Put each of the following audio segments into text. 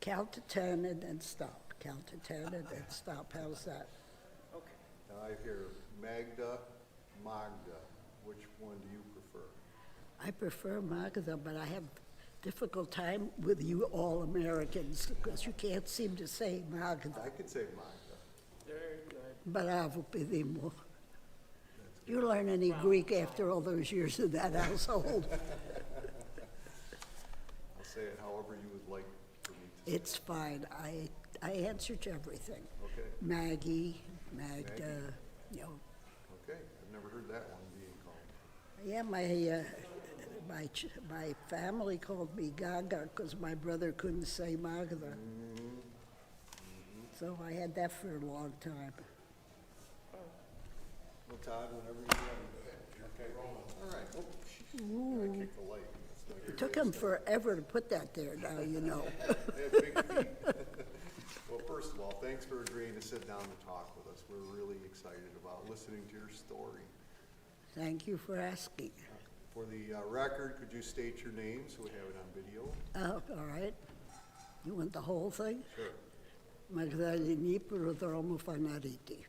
Count to 10 and then stop. Count to 10 and then stop. How's that? Okay. Now I hear Magda, Magda. Which one do you prefer? I prefer Magda, but I have difficult time with you all Americans because you can't seem to say Magda. I could say Magda. Very good. Bravo, pedimo. You learn any Greek after all those years in that household? I'll say it however you would like for me to say It's fine. I answer to everything. Okay. Maggie, Magda, Maggie. you know. Okay, I've never heard that one being called. Yeah, my family called me Gaga because my brother couldn't say Magda. So I had that for a long time. Well, Todd, whenever you're ready. Okay. All right. Oh, I kicked the light. That's not It your took way him to start. forever to put that there, now you know. They have big feet. Well, first of all, thanks for agreeing to sit down and talk with us. We're really excited about listening to your story. Thank you for asking. For the record, could you state your name so we have it on video? All right. You want the whole thing? Sure. Magda Fanaritis.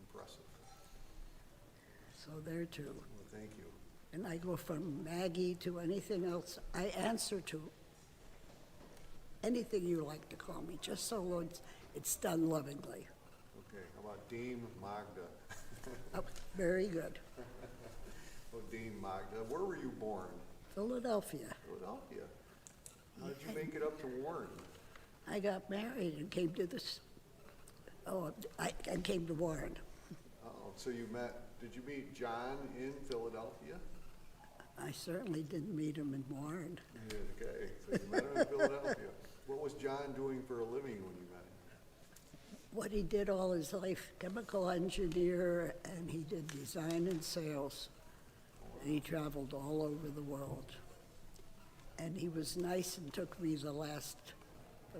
Impressive. So there too. Well, thank you. And I go from Maggie to anything else. I answer to anything you like to call me, just so long as it's done lovingly. Okay, how about Dame Magda? Oh, very good. Oh, Dame Magda, where were you born? Philadelphia. Philadelphia. How did you make it up to Warren? I got married and came to this, I came to Warren. Uh-oh, so did you meet John in Philadelphia? I certainly didn't meet him in Warren. Yeah, okay, so you met him in Philadelphia. What was John doing for a living when you met him? What he did all his life, chemical engineer, and he did design and sales. And he traveled all over the world. And he was nice and took me from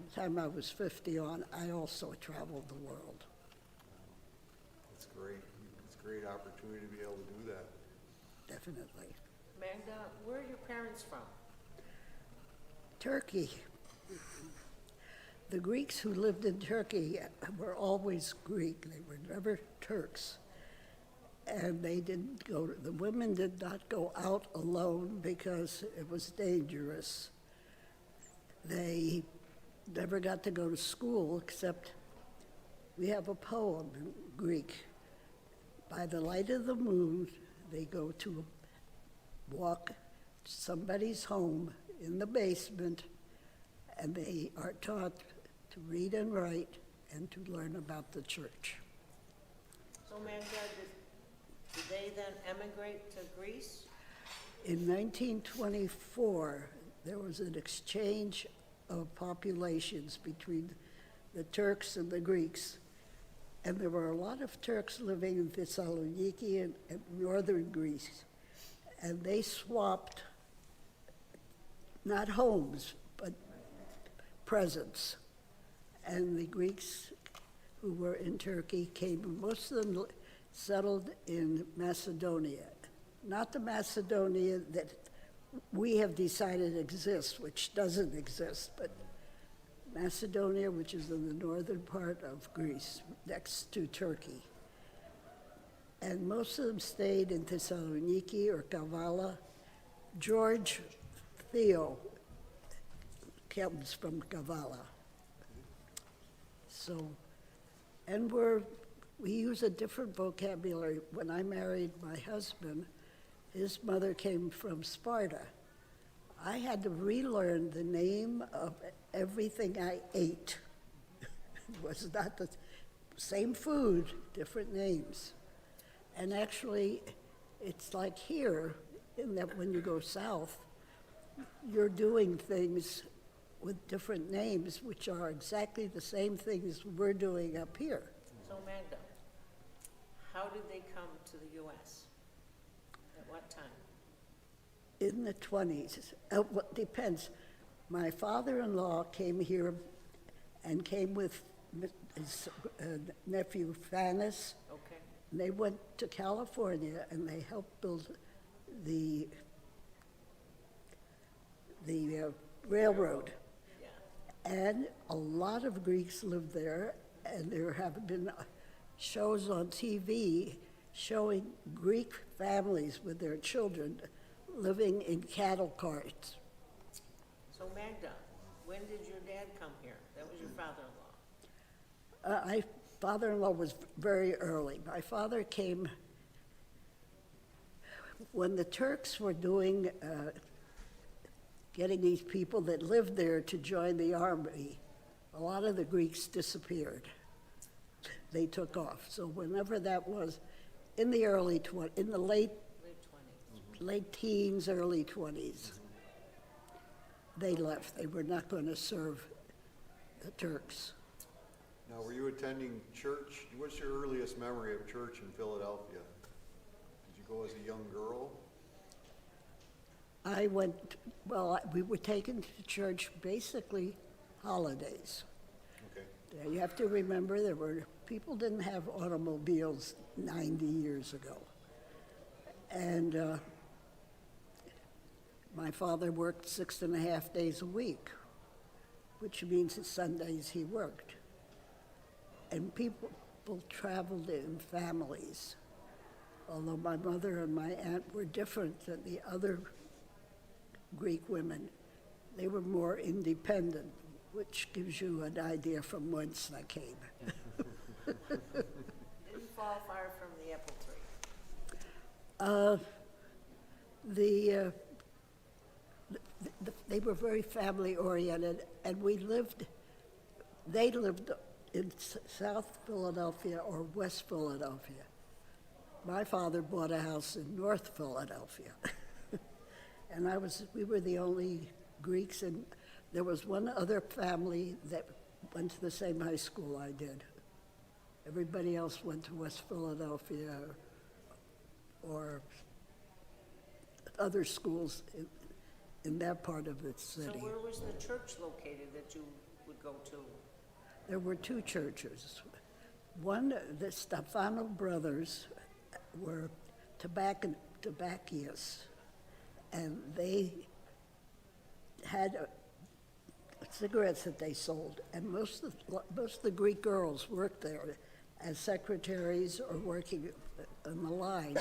the time I was 50 on, I also traveled the world. That's great. It's a great opportunity to be able to do that. Definitely. Magda, where are your parents from? Turkey. The Greeks who lived in Turkey were always Greek. They were never Turks. And the women did not go out alone because it was dangerous. They never got to go to school except we have a poem in Greek. By the light of the moon, they go to walk to somebody's home in the basement, and they are taught to read and write and to learn about the church. So Magda, did they then emigrate to Greece? In 1924, there was an exchange of populations between the Turks and the Greeks. And there were a lot of Turks living in Thessaloniki and northern Greece. And they swapped, not homes, but presents. And the Greeks who were in Turkey came, most of them settled in Macedonia. Not the Macedonia that we have decided exists, which doesn't exist, but Macedonia, which is in the northern part of Greece, next to Turkey. And most of them stayed in Thessaloniki or Kavala. George Theo comes from Kavala. So, and we use a different vocabulary. When I married my husband, his mother came from Sparta. I had to relearn the name of everything I ate. It was not the same food, different names. And actually, it's like here, in that when you go south, you're doing things with different names, which are exactly the same things we're doing up here. So Magda, how did they come to the U.S.? At what time? In the 20s. Well, depends. My father-in-law came here and came with his nephew Fannis. Okay. And they went to California and they helped build the railroad. Yeah. And a lot of Greeks lived there, and there have been shows on TV showing Greek families with their children living in cattle carts. So Magda, when did your dad come here? That was your father-in-law. My father-in-law was very early. My father came when the Turks were doing, getting these people that lived there to join the army. A lot of the Greeks disappeared. They took off. So whenever that was, in the in the Late 20s. late teens, early 20s, they left. They were not going to serve the Turks. Now, were you attending church? What's your earliest memory of church in Philadelphia? Did you go as a young girl? I went, we were taken to church basically holidays. Okay. Now, you have to remember people didn't have automobiles 90 years ago. And my father worked 6.5 days a week, which means that Sundays he worked. And people traveled in families. Although my mother and my aunt were different than the other Greek women, they were more independent, which gives you an idea from whence I came. Didn't fall far from the apple tree. They were very family oriented, and they lived in South Philadelphia or West Philadelphia. My father bought a house in North Philadelphia. And we were the only Greeks, and there was one other family that went to the same high school I did. Everybody else went to West Philadelphia or other schools in that part of the So city. where was the church located that you would go to? There were two churches. One, the Stefano brothers were tobacconists, and they had cigarettes that they sold, and most of the Greek girls worked there as secretaries or working on the line.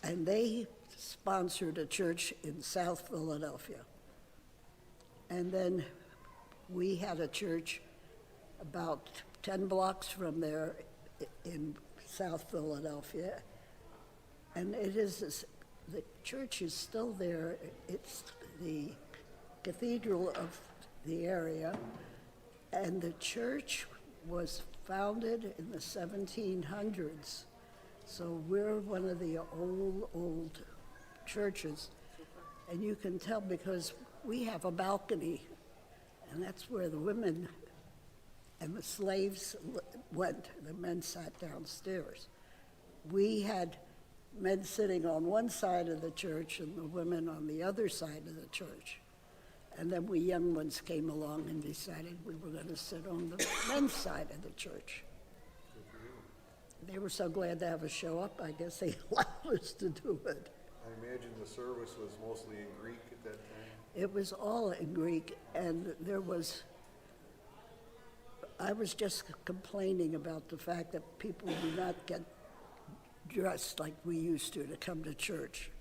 And they sponsored a church in South Philadelphia. And then we had a church about 10 blocks from there in South Philadelphia. And the church is still there. It's the cathedral of the area. And the church was founded in the 1700s. So we're one of the old churches. And you can tell because we have a balcony, and that's where the women and the slaves went. The men sat downstairs. We had men sitting on one side of the church and the women on the other side of the church. And then we young ones came along and decided we were going to sit on the men's side of the church. They were so glad to have us show up, I guess they allowed us to do it. I imagine the service was mostly in Greek at that time. It was all in Greek, and I was just complaining about the fact that people do not get dressed like we used to come to church,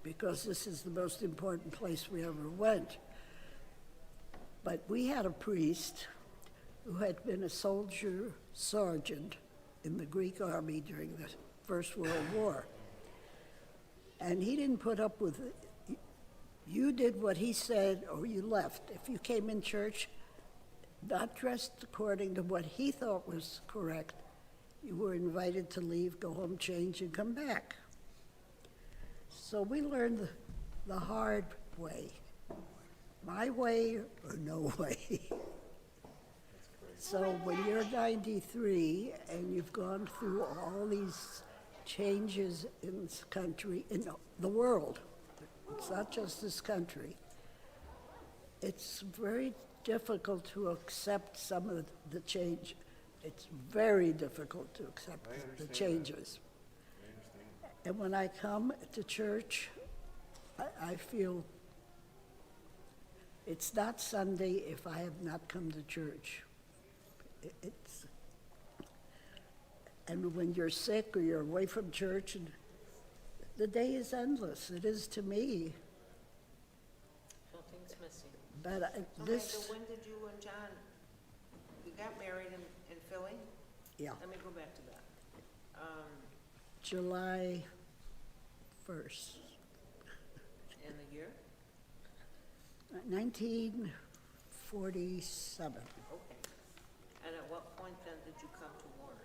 because this is the most important place we ever went. But we had a priest who had been a soldier sergeant in the Greek army during the First World War. And he didn't put up with it. You did what he said or you left. If you came in church not dressed according to what he thought was correct, you were invited to leave, go home, change, and come back. So we learned the hard way. My way or no way. So when you're 93 and you've gone through all these changes in this country, in the world, it's not just this country, it's very difficult to accept some of the change. It's very difficult to accept the changes. And when I come to church, I feel It's not Sunday if I have not come to church. It's, and when you're sick or you're away from church, and the day is endless. It is to me. Something's missing. But So this, Magda, when did you and John, you got married in Philly? yeah, Let me go back to that. July 1st, In the year? 1947. Okay. And at what point then did you come to Warren?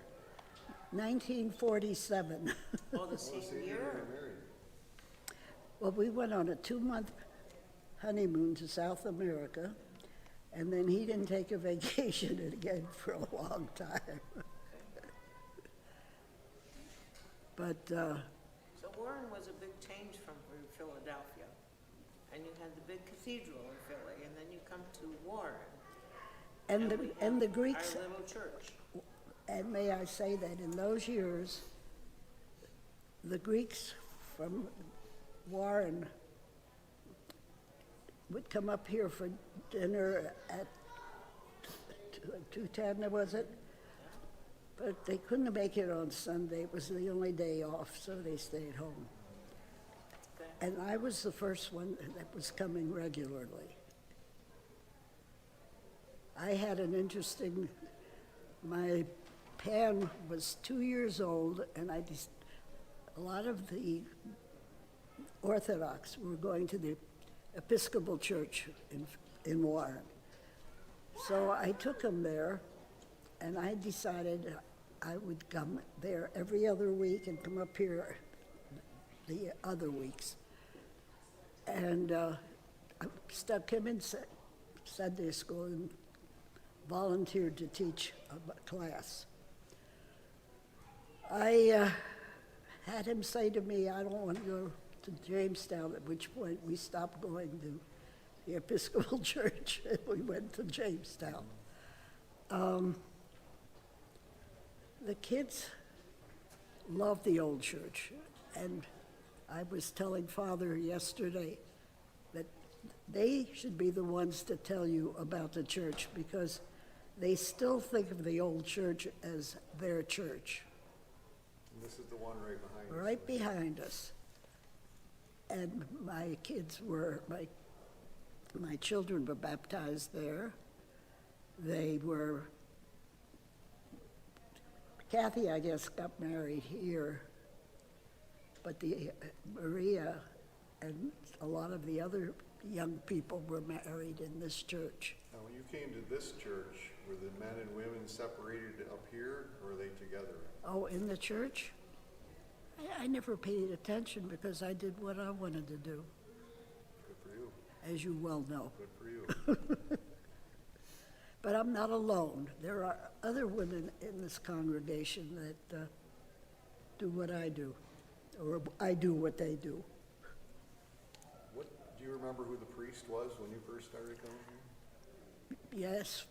1947. Oh, the same year? Well, we went on a 2-month honeymoon to South America, and then he didn't take a vacation again for a long time. But, So Warren was a big change from Philadelphia. And you had the big cathedral in Philly, and then you come to Warren. and we the have Greeks, Our little church. and may I say that in those years, the Greeks from Warren would come up here for dinner at 2:10, was it? But they couldn't make it on Sunday. It was the only day off, so they stayed home. Okay. And I was the first one that was coming regularly. I had an interesting, my Pan was 2 years old, and a lot of the Orthodox were going to the Episcopal Church in Warren. So I took him there, and I decided I would come there every other week and come up here the other weeks. And I stuck him in Sunday school and volunteered to teach a class. I had him say to me, I don't want to go to Jamestown, at which point we stopped going to the Episcopal Church and we went to Jamestown. The kids love the old church, and I was telling Father yesterday that they should be the ones to tell you about the church because they still think of the old church as their church. And this is the one right behind us. Right behind us. And my kids were, my children were baptized there. They were, Kathy, I guess, got married here, but Maria and a lot of the other young people were married in this church. Now, when you came to this church, were the men and women separated up here, or are they together? Oh, in the church? I never paid attention because I did what I wanted to do, Good for you. as you well know. Good for you. But I'm not alone. There are other women in this congregation that do what I do, or I do what they do. What, do you remember who the priest was when you first started coming here? Yes,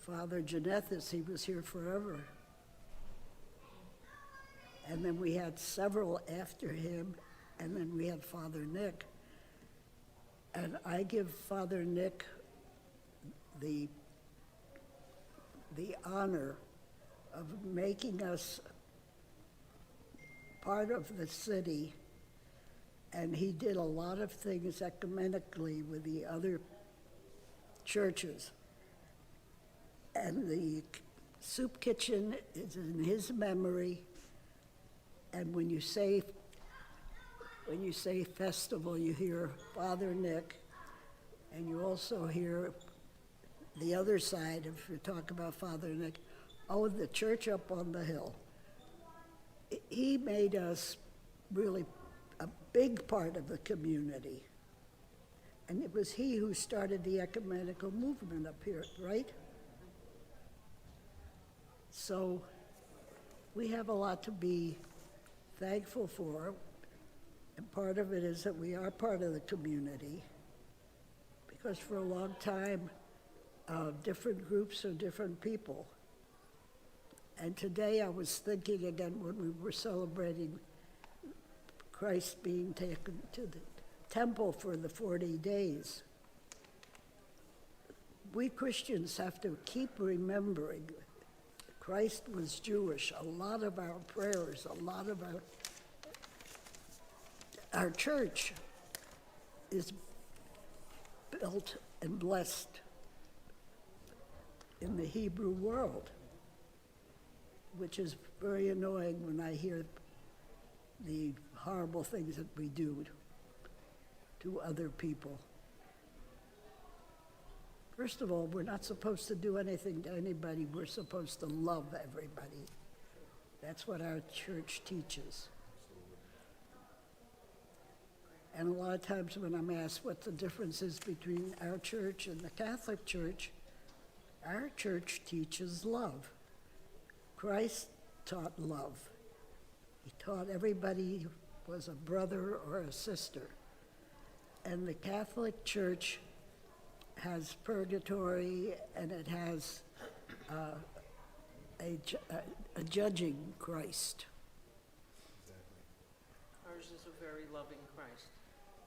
Father Janethis, he was here forever. And then we had several after him, and then we had Father Nick. And I give Father Nick the honor of making us part of the city, and he did a lot of things ecumenically with the other churches. And the soup kitchen is in his memory, and when you say festival, you hear Father Nick, and you also hear the other side, if you talk about Father Nick, oh, the church up on the hill. He made us really a big part of the community. And it was he who started the ecumenical movement up here, right? So we have a lot to be thankful for. And part of it is that we are part of the community. Because for a long time, different groups are different people. And today I was thinking again when we were celebrating Christ being taken to the temple for the 40 days. we Christians have to keep remembering Christ was Jewish. A lot of our prayers, a lot of our church is built and blessed in the Hebrew world, which is very annoying when I hear the horrible things that we do to other people. First of all, we're not supposed to do anything to anybody. We're supposed to love everybody. That's what our church teaches. And a lot of times when I'm asked what the difference is between our church and the Catholic Church, our church teaches love. Christ taught love. He taught everybody was a brother or a sister. And the Catholic Church has purgatory, and it has a judging Christ. Ours is a very loving Christ.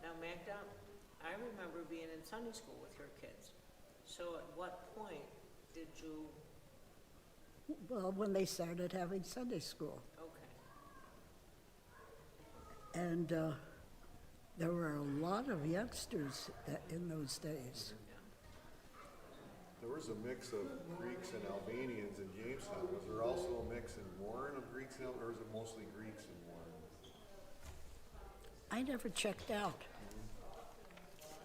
Now, Magda, I remember being in Sunday school with your kids. So at what point did you, Well, when they started having Sunday school. okay, And there were a lot of youngsters in those days. There was a mix of Greeks and Albanians in Jamestown. Was there also a mix in Warren of Greeks and or is it mostly Greeks in Warren? I never checked out.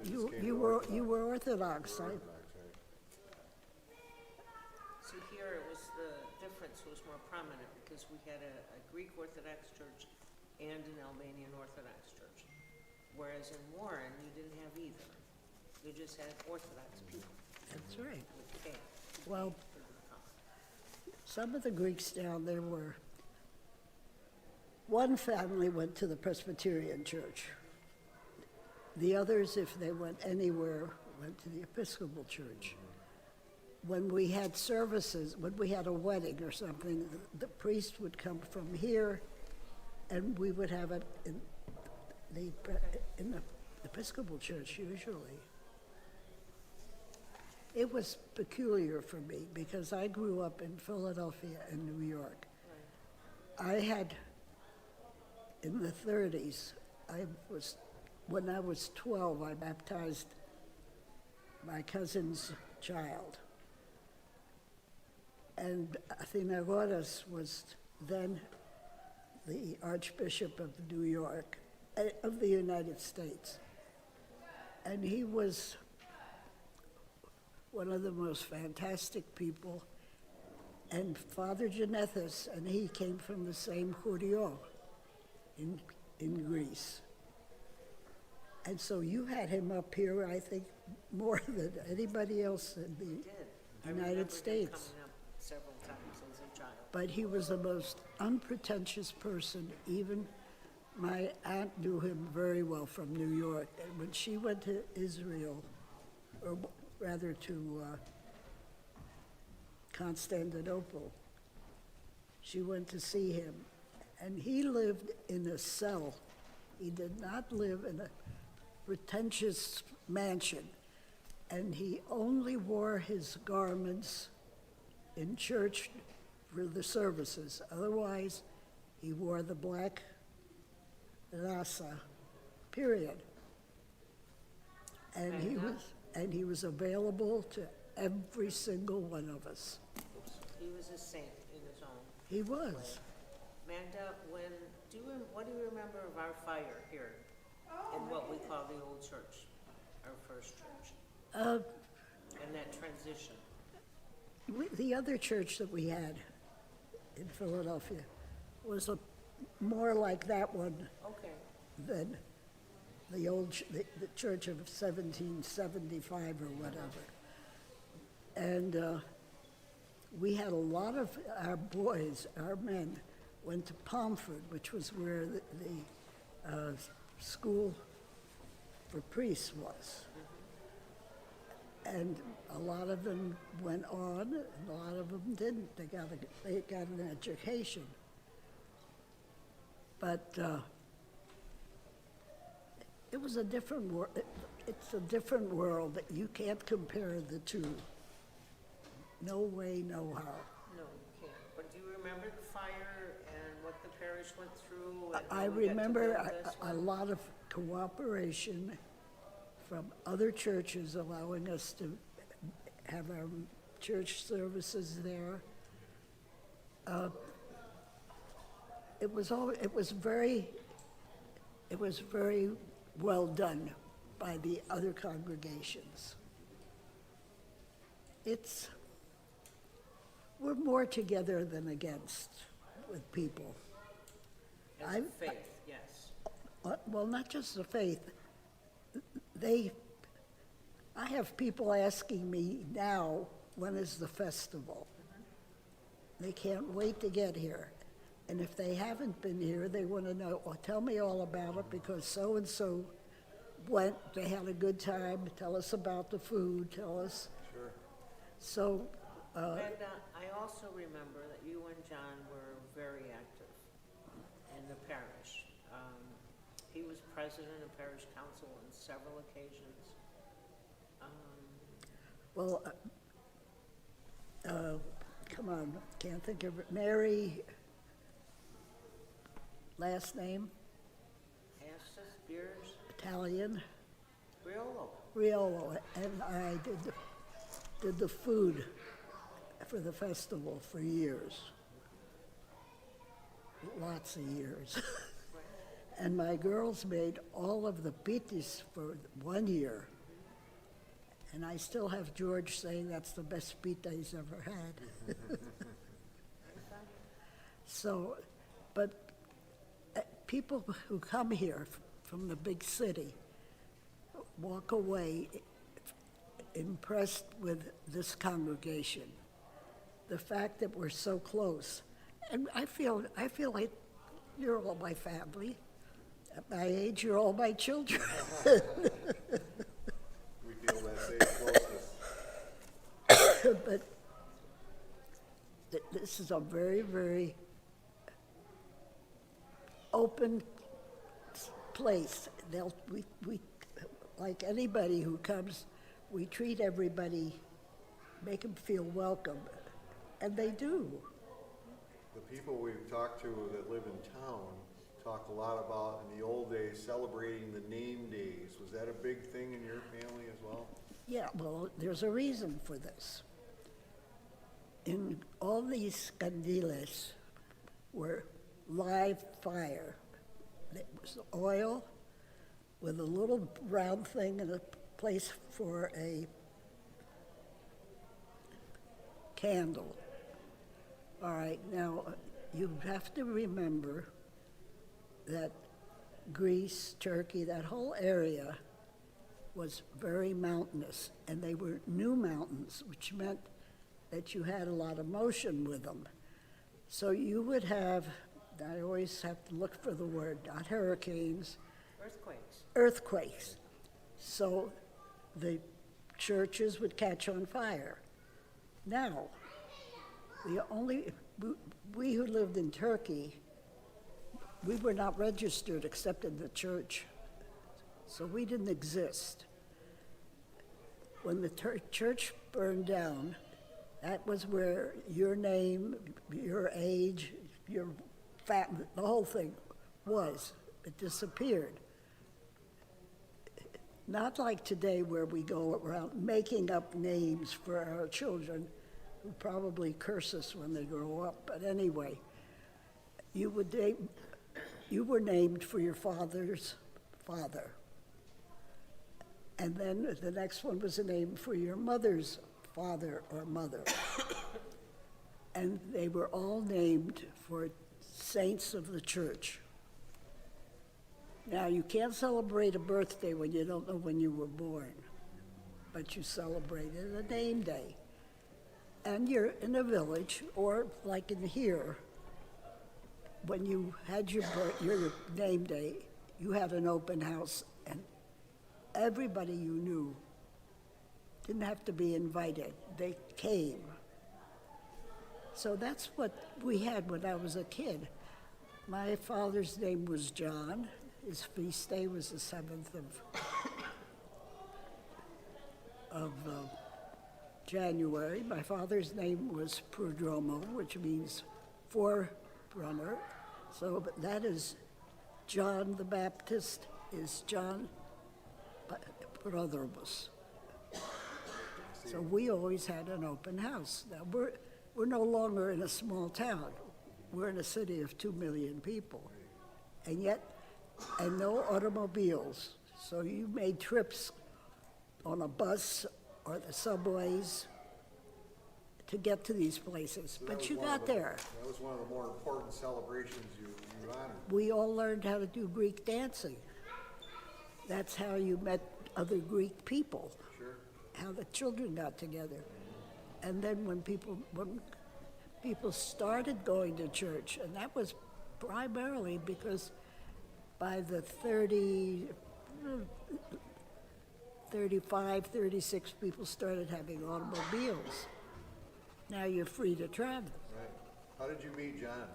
They just You, came you to were Orthodox. you were Orthodox. Orthodox, right? see here it was the difference was more prominent because we had a Greek Orthodox church and an Albanian Orthodox church. Whereas in Warren, you didn't have either. You just had Orthodox people That's right. with K. Well, some of the Greeks down there were, one family went to the Presbyterian Church. The others, if they went anywhere, went to the Episcopal Church. When we had services, when we had a wedding or something, the priest would come from here, and we would have it in the Episcopal Church usually. It was peculiar for me because I grew up in Philadelphia and New York. I had, in the 30s, when I was 12, I baptized my cousin's child. And Fanaritis was then the Archbishop of New York, of the United States. And he was one of the most fantastic people. And Father Genethis and he came from the same Churio in Greece. And so you had him up here, I think, more than anybody else in the Did. I remember United him States. coming up several times as a child. But he was the most unpretentious person. Even my aunt knew him very well from New York. And when she went to Israel, or rather to Constantinople, she went to see him. And he lived in a cell. He did not live in a pretentious mansion. And he only wore his garments in church for the services. Otherwise, he wore the black rasa, period. And he was available to every single one of us. He was a saint in his own He was. way. Magda, what do you remember of our fire here in what we call the old church, our first church, and that transition? The other church that we had in Philadelphia was more like that one Okay, than the the church of 1775 or whatever. And we had a lot of our boys, our men, went to Pomfret, which was where the school for priests was. And a lot of them went on, and a lot of them didn't. They got an education. But it was a different world. It's a different world that you can't compare the two. No way, no how. No, you can't. But do you remember the fire and what the parish went through? And how I we got to remember build this a one? lot of cooperation from other churches allowing us to have our church services there. It was very well done by the other congregations. We're more together than against with people. As a faith, yes. Well, not just the faith. I have people asking me now, when is the festival? They can't wait to get here. And if they haven't been here, they want to know, well, tell me all about it because so-and-so went, they had a good time, tell us about the food, tell us. Sure. So, And I also remember that you and John were very active in the parish. He was president of parish council on several occasions. well, come on, can't think of it. Mary, last name, Astus, Beers, Italian, Riolo. Riolo, and I did the food for the festival for years. Lots of years. And my girls made all of the pitis for 1 year. And I still have George saying that's the best pita he's ever had. So, but people who come here from the big city walk away impressed with this congregation. The fact that we're so close. And I feel like you're all my family. At my age, you're all my children. We feel that same closeness. But this is a very, very open place. We, like anybody who comes, we treat everybody, make them feel welcome, and they do. The people we've talked to that live in town talk a lot about, in the old days, celebrating the name days. Was that a big thing in your family as well? Yeah, well, there's a reason for this. In all these candiles were live fire. It was oil with a little round thing and a place for a candle. All right, now you have to remember that Greece, Turkey, that whole area was very mountainous, and they were new mountains, which meant that you had a lot of motion with them. So you would have, I always have to look for the word, not hurricanes, earthquakes. So the churches would catch on fire. Now, we who lived in Turkey, we were not registered except in the church, so we didn't exist. When the church burned down, that was where your name, your age, your family, the whole thing was. It disappeared. Not like today where we go around making up names for our children who probably curse us when they grow up. But anyway, you were named for your father's father. And then the next one was a name for your mother's father or mother. And they were all named for saints of the church. Now, you can't celebrate a birthday when you don't know when you were born, but you celebrated a name day. And you're in a village, or like in here, when you had your name day, you had an open house, and everybody you knew didn't have to be invited. They came. So that's what we had when I was a kid. My father's name was John. His feast day was the 7th of January. My father's name was Prodromo, which means forerunner. So but that is John the Baptist is John Prodromos. So we always had an open house. Now we're no longer in a small town. We're in a city of 2 million people, and no automobiles. So you made trips on a bus or the subways to get to these places, So that but was you one of got the- there. That was one of the more important celebrations you honored. We all learned how to do Greek dancing. That's how you met other Greek people, Sure. how the children got together. And then when people started going to church, and that was primarily because by the 35, 36 people started having automobiles. Now you're free to travel. Right. How did you meet John?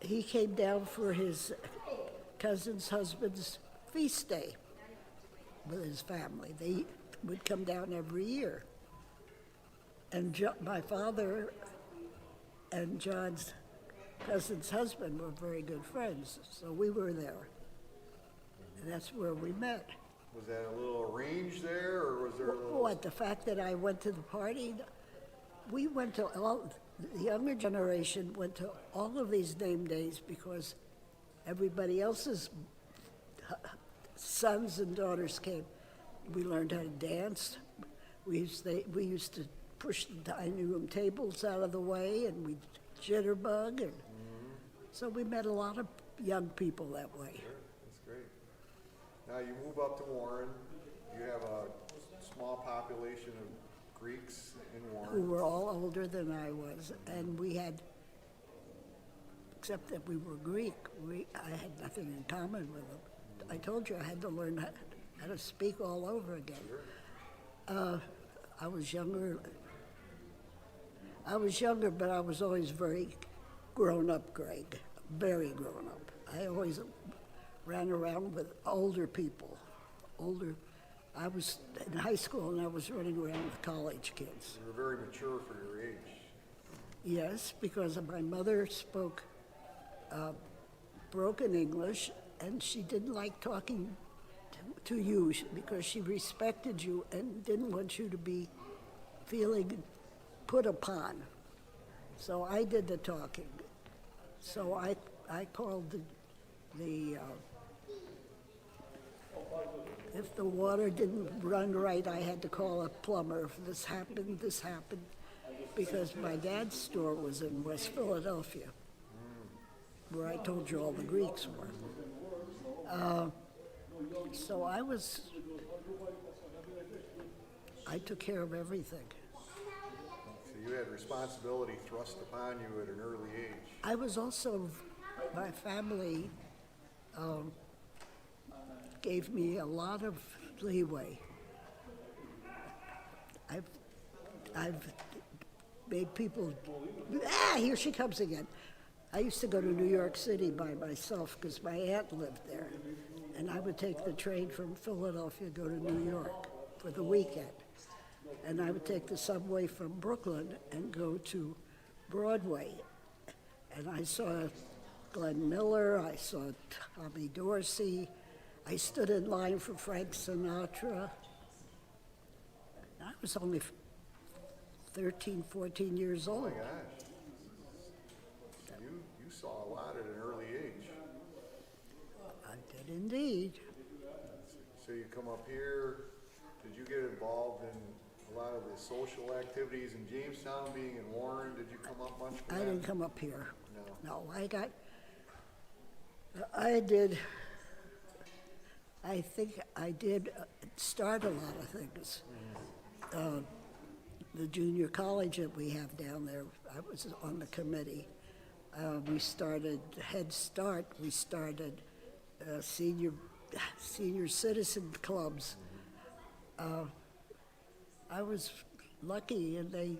He came down for his cousin's husband's feast day with his family. They would come down every year. And my father and John's cousin's husband were very good friends, so we were there. And that's where we met. Was that a little arranged there, or was there a little? What, the fact that I went to the party? We went to the younger generation went to all of these name days because everybody else's sons and daughters came. We learned how to dance. We used to push the dining room tables out of the way, and we'd jitterbug, and so we met a lot of young people that way. Sure, that's great. Now you move up to Warren. You have a small population of Greeks in Who Warren. were all older than I was, and we had, except that we were Greek, I had nothing in common with them. I told you I had to learn how to speak all over again. I was younger, but I was always very grown up, Greg, very grown up. I always ran around with older people, I was in high school and I was running around with college kids. You were very mature for your age. Yes, because my mother spoke broken English, and she didn't like talking to you because she respected you and didn't want you to be feeling put upon. So I did the talking. So I called if the water didn't run right, I had to call a plumber. If this happened, because my dad's store was in West Philadelphia, where I told you all the Greeks were. So I took care of everything. So you had responsibility thrust upon you at an early age. I was also, my family gave me a lot of leeway. I've made people, here she comes again. I used to go to New York City by myself because my aunt lived there. And I would take the train from Philadelphia, go to New York for the weekend. And I would take the subway from Brooklyn and go to Broadway. And I saw Glenn Miller, I saw Tommy Dorsey, I stood in line for Frank Sinatra. I was only 13, 14 years Oh my old. gosh. You saw a lot at an early age. I did indeed. So you come up here, did you get involved in a lot of the social activities in Jamestown, being in Warren? Did you come up much for I that? didn't come up here. No. No, I think I did start a lot of things. The junior college that we have down there, I was on the committee. We started Head Start, we started senior citizen clubs. I was lucky, and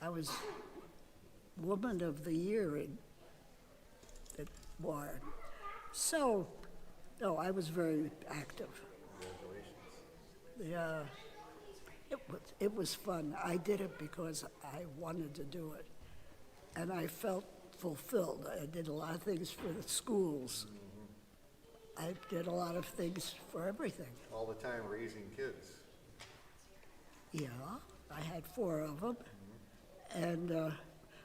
I was Woman of the Year at Warren. So, no, I was very active. Congratulations. it was fun. I did it because I wanted to do it. And I felt fulfilled. I did a lot of things for the schools. I did a lot of things for everything. All the time raising kids. Yeah, I had 4 of them. And,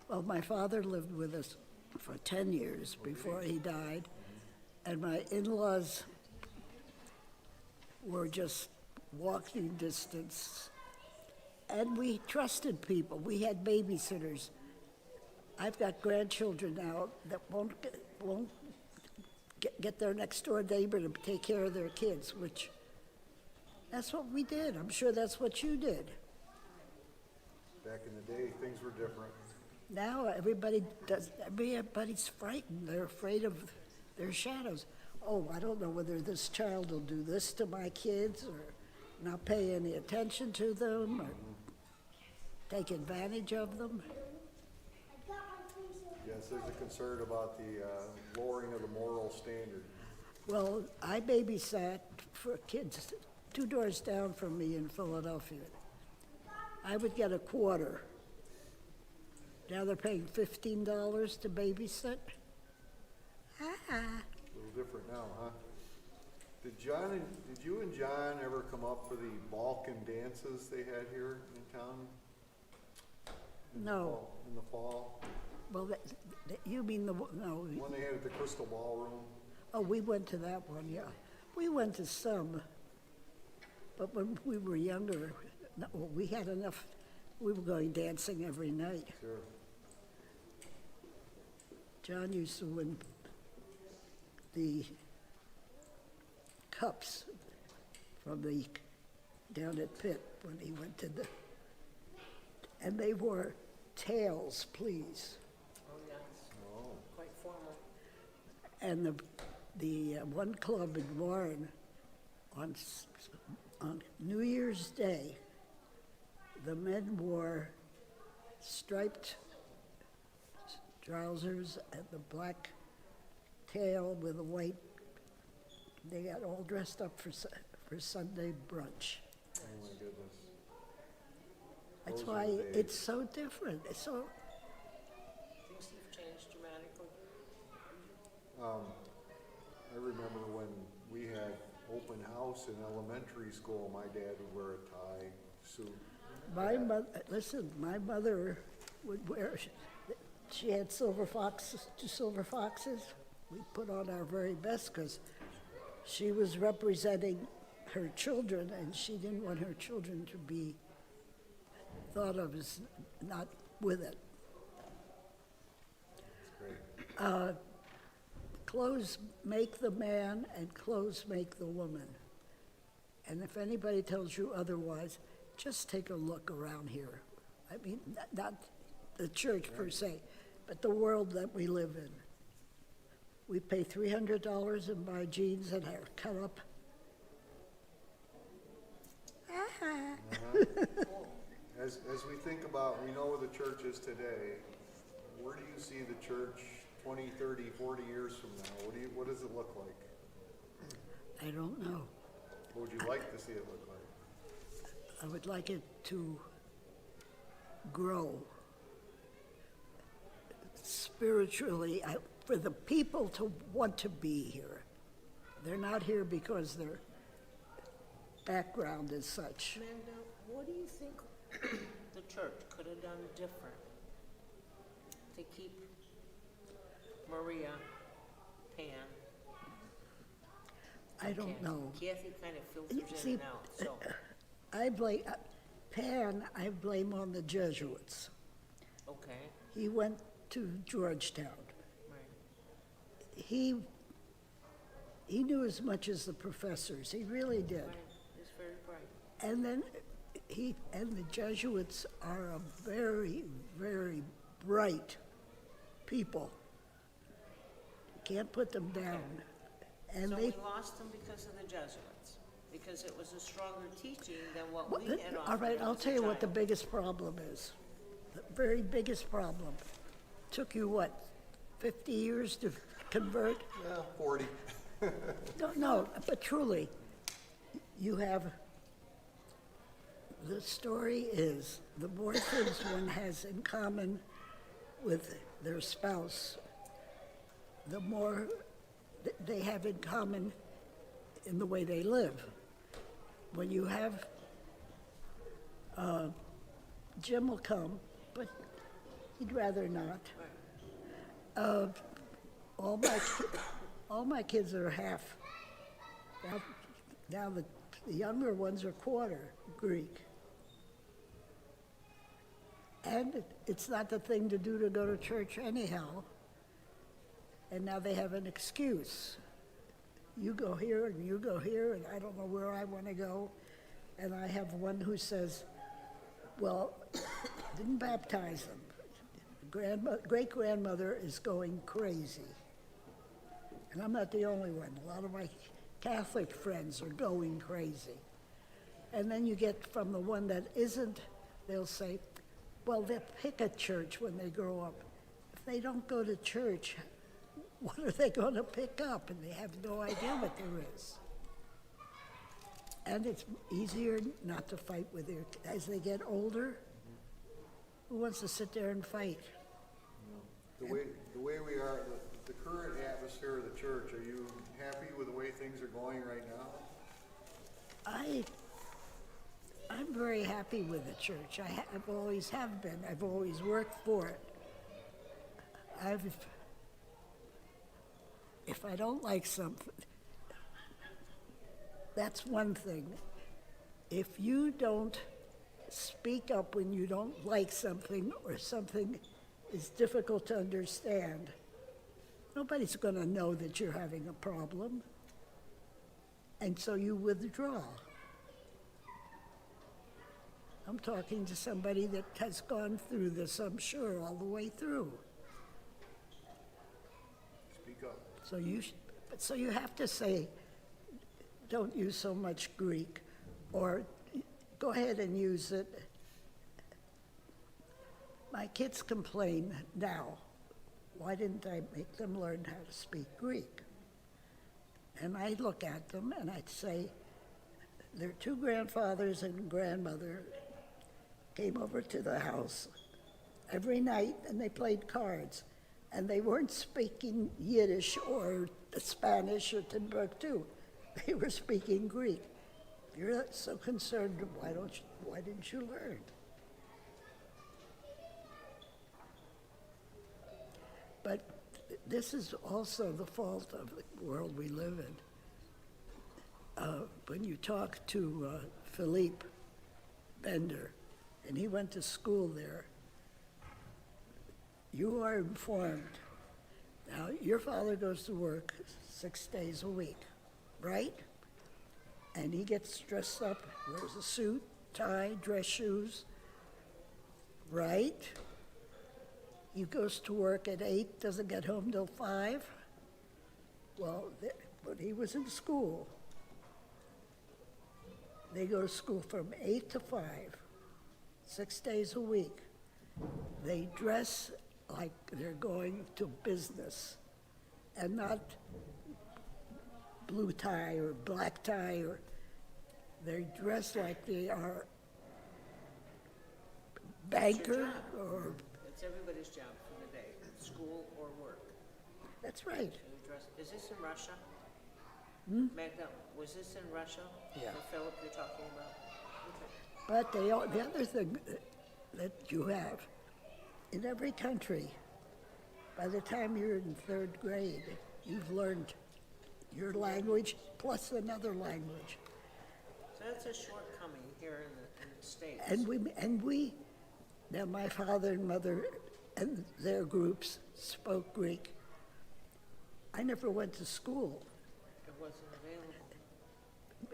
well, my father lived with us for 10 years before he died. And my in-laws were just walking distance. And we trusted people. We had babysitters. I've got grandchildren now that won't get their next door neighbor to take care of their kids, which, that's what we did. I'm sure that's what you did. Back in the day, things were different. Now, everybody's frightened. They're afraid of their shadows. Oh, I don't know whether this child will do this to my kids or not pay any attention to them or take advantage of them. Yes, there's a concern about the lowering of the moral standard. Well, I babysat for kids 2 doors down from me in Philadelphia. I would get a quarter. Now they're paying $15 to babysit. A little different now, huh? Did you and John ever come up for the Balkan dances they had here in town? No. In the fall? Well, you mean no. One they had at the Crystal Ballroom? Oh, we went to that one, yeah. We went to some, but when we were younger, no, we had enough, we were going dancing every night. Sure. John used to win the cups from the, down at Pitt when he went to the, and they wore tails, please. Oh, yes. Oh. Quite formal. And the one club in Warren, on New Year's Day, the men wore striped trousers and the black tail with a white, they got all dressed up for Sunday brunch. Oh my goodness. That's Those were why the days. it's so different. It's so, Things have changed dramatically. I remember when we had open house in elementary school, my dad would wear a tie, suit. my mother would wear, she had silver foxes, 2 silver foxes. We put on our very best because she was representing her children and she didn't want her children to be thought of as not with it. That's great. Clothes make the man and clothes make the woman. And if anybody tells you otherwise, just take a look around here. I mean, not the church per se, but the world that we live in. We pay $300 and buy jeans that are cut up. As we think about, we know where the church is today, where do you see the church 20, 30, 40 years from now? What does it look like? I don't know. What would you like to see it look like? I would like it to grow spiritually, for the people to want to be here. They're not here because their background is such. Magda, what do you think the church could have done different to keep Maria, Pan? I don't know. Kathy kind of filters See, in and out, so. I blame, Pan, I blame on the Jesuits. Okay, He went to Georgetown. right, He knew as much as the professors, he really did. right, it's very bright. And then the Jesuits are a very, very bright people. Can't put them down. And So they, we lost them because of the Jesuits, because it was a stronger teaching than what we had offered. all right, I'll as a tell you what the child. biggest problem is. The very biggest problem. Took you what, 50 years to convert? Yeah, 40. No, but truly, you have The story is, the more things one has in common with their spouse, the more they have in common in the way they live. When you have, Jim will come, but he'd rather not. All my kids are half. Now the younger ones are quarter Greek. And it's not the thing to do to go to church anyhow. And now they have an excuse. You go here and you go here, and I don't know where I want to go. And I have one who says, well, didn't baptize them. Great-grandmother is going crazy. And I'm not the only one. A lot of my Catholic friends are going crazy. And then you get from the one that isn't, they'll say, well, they'll pick a church when they grow up. If they don't go to church, what are they going to pick up? And they have no idea what there is. And it's easier not to fight with their, as they get older, who wants to sit there and fight? The way we are, the current atmosphere of the church, are you happy with the way things are going right now? I'm very happy with the church. I've always have been. I've always worked for it. If I don't like something, that's one thing. If you don't speak up when you don't like something or something is difficult to understand, nobody's going to know that you're having a problem. And so you withdraw. I'm talking to somebody that has gone through this, I'm sure, all the way through. Speak up. So you have to say, don't use so much Greek, or go ahead and use it. My kids complain now, why didn't I make them learn how to speak Greek? And I look at them and I'd say, their two grandfathers and grandmother came over to the house every night and they played cards. And they weren't speaking Yiddish or Spanish or Timbuktu. They were speaking Greek. If you're so concerned, why didn't you learn? But this is also the fault of the world we live in. When you talk to Philippe Bender, and he went to school there, you are informed. Now, your father goes to work 6 days a week, right? And he gets dressed up, wears a suit, tie, dress shoes, right? He goes to work at 8, doesn't get home till 5. Well, when he was in school, they go to school from 8 to 5, 6 days a week. They dress like they're going to business and not blue tie or black tie, or they dress like they are banker or... It's everybody's job for the day, school or work. That's right. Is this in Russia? Magda, was this in Russia? Yeah. The Philip you're talking about? Okay. But the other thing that you have, in every country, by the time you're in 3rd grade, you've learned your language plus another language. So that's a shortcoming here in the States. And we, now my father and mother and their groups spoke Greek. I never went to school. It wasn't available.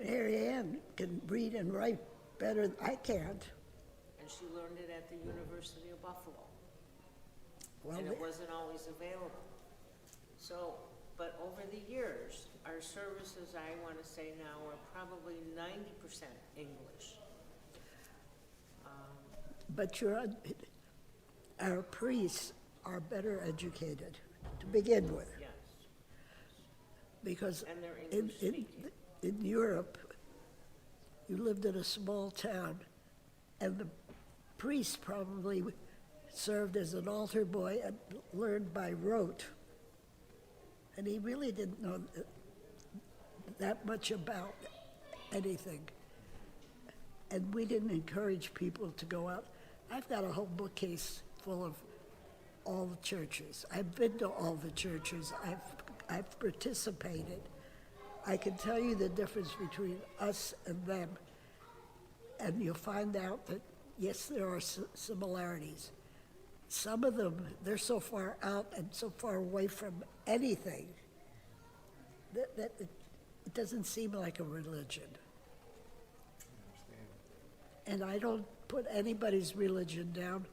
Mary Ann can read and write better than I can't. And she learned it at the University of Buffalo. Well, And it wasn't always available. So, but over the years, our services, I want to say now, are probably 90% English. But our priests are better educated to begin with. Yes. Because And they're in English speaking. Europe, you lived in a small town, And the priest probably served as an altar boy and learned by rote. And he really didn't know that much about anything. And we didn't encourage people to go out. I've got a whole bookcase full of all the churches. I've been to all the churches. I've participated. I can tell you the difference between us and them. And you'll find out that, yes, there are similarities. Some of them, they're so far out and so far away from anything that it doesn't seem like a religion. And I don't put anybody's religion down.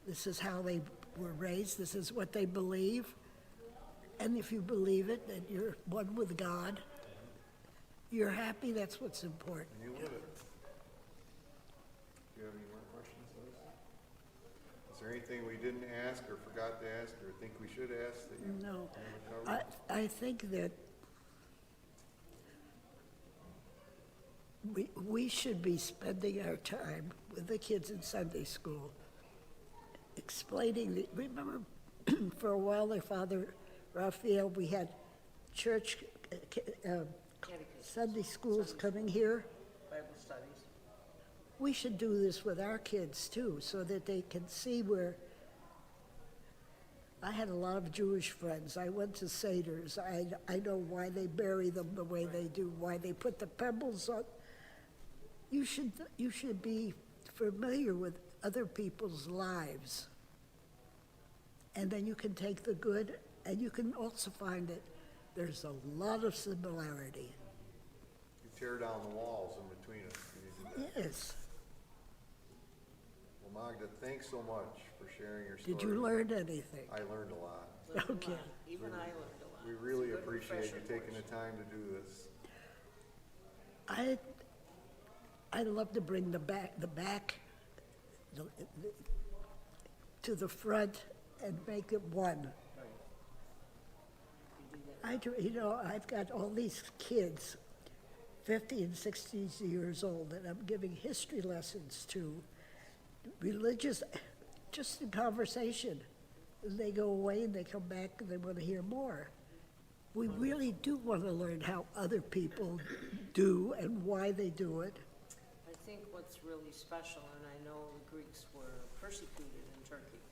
This is how they were raised. This is what they believe. And if you believe it, and you're one with God, you're happy, that's what's important. And you live it. Do you have any more questions, Lisa? Is there anything we didn't ask or forgot to ask or think we should ask that you No, haven't covered? I think that we should be spending our time with the kids in Sunday school, explaining remember, for a while their Father Raphael, we had church Sunday schools coming here. Bible studies. We should do this with our kids too, so that they can see where. I had a lot of Jewish friends. I went to Seder's. I know why they bury them the way they do, why they put the pebbles on. You should be familiar with other people's lives. And then you can take the good, and you can also find that there's a lot of similarity. You tear down the walls in between us. when you do that. Yes. Well, Magda, thanks so much for sharing your story. Did you learn anything? I learned a lot. Learned a Okay. lot. Even I learned a lot. We It's a really good appreciate you refresher taking the course. time to do this. I'd love to bring the back to the front and make it one. You do that. I've got all these kids, 50 and 60 years old, and I'm giving history lessons to, religious, just in conversation. And they go away and they come back and they want to hear more. We really do want to learn how other people do and why they do it. I think what's really special, and I know the Greeks were persecuted in Turkey,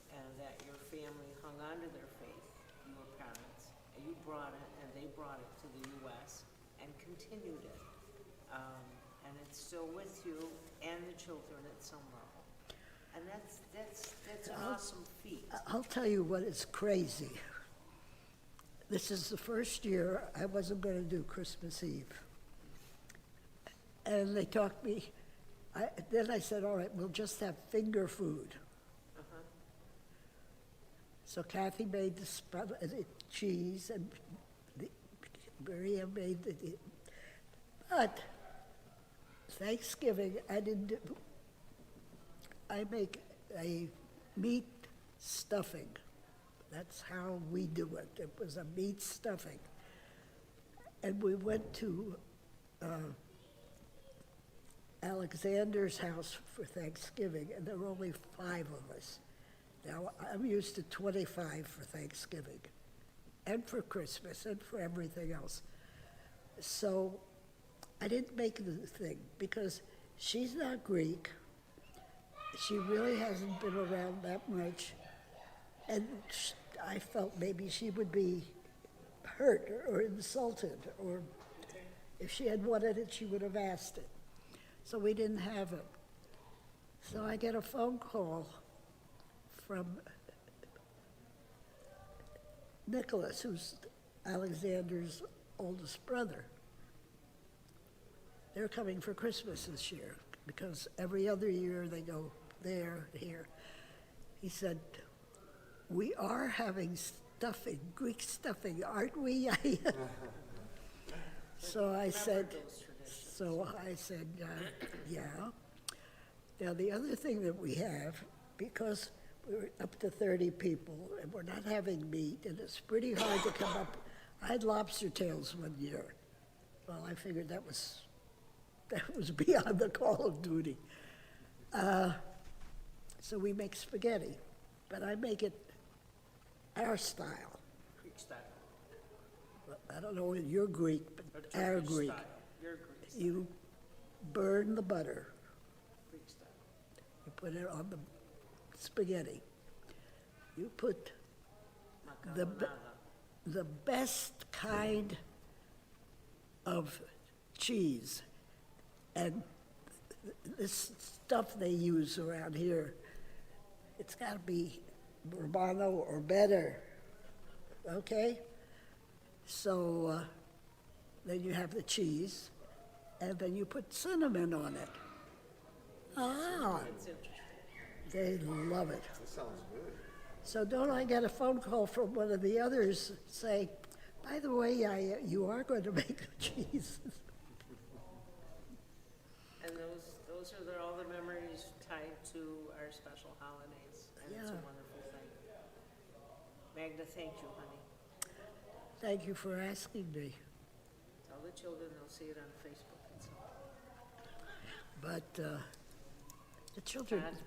and that your family hung on to their faith, your parents, and you brought it, and they brought it to the U.S. and continued it. And it's still with you and the children at some level. And that's an awesome feat. I'll tell you what is crazy. This is the first year I wasn't going to do Christmas Eve. And they talked me, then I said, all right, we'll just have finger food. Uh-huh. So Kathy made the cheese and Maria made but Thanksgiving, I make a meat stuffing. That's how we do it. It was a meat stuffing. And we went to Alexander's house for Thanksgiving, and there were only 5 of us. Now, I'm used to 25 for Thanksgiving, and for Christmas, and for everything else. So I didn't make the thing, because she's not Greek. She really hasn't been around that much. And I felt maybe she would be hurt or insulted, or if she had wanted it, she would have asked it. So we didn't have it. So I get a phone call from Nicholas, who's Alexander's oldest brother. They're coming for Christmas this year, because every other year they go there, here. He said, we are having stuffing, Greek stuffing, aren't we? So I said, yeah. Now, the other thing that we have, because we're up to 30 people, and we're not having meat, and it's pretty hard to come up. I had lobster tails one year. Well, I figured that was beyond the call of duty. So we make spaghetti, but I make it our style. Greek style, I don't know your Greek, or but our Turkish Greek. style, your Greek style, You burn the butter. Greek style. You put it on the spaghetti. You put the, be- Macaronada. the best kind of cheese. And this stuff they use around here, it's got to be Romano or better, okay? So then you have the cheese, and then you put cinnamon on it. Ah, It's interesting. they love it. That sounds good. So don't I get a phone call from one of the others saying, by the way, you are going to make the cheese? And those are all the memories tied to our special holidays, and it's a Yeah. wonderful thing. Magda, thank you, honey. Thank you for asking me. Tell the children they'll see it on Facebook and so. But the children, Todd?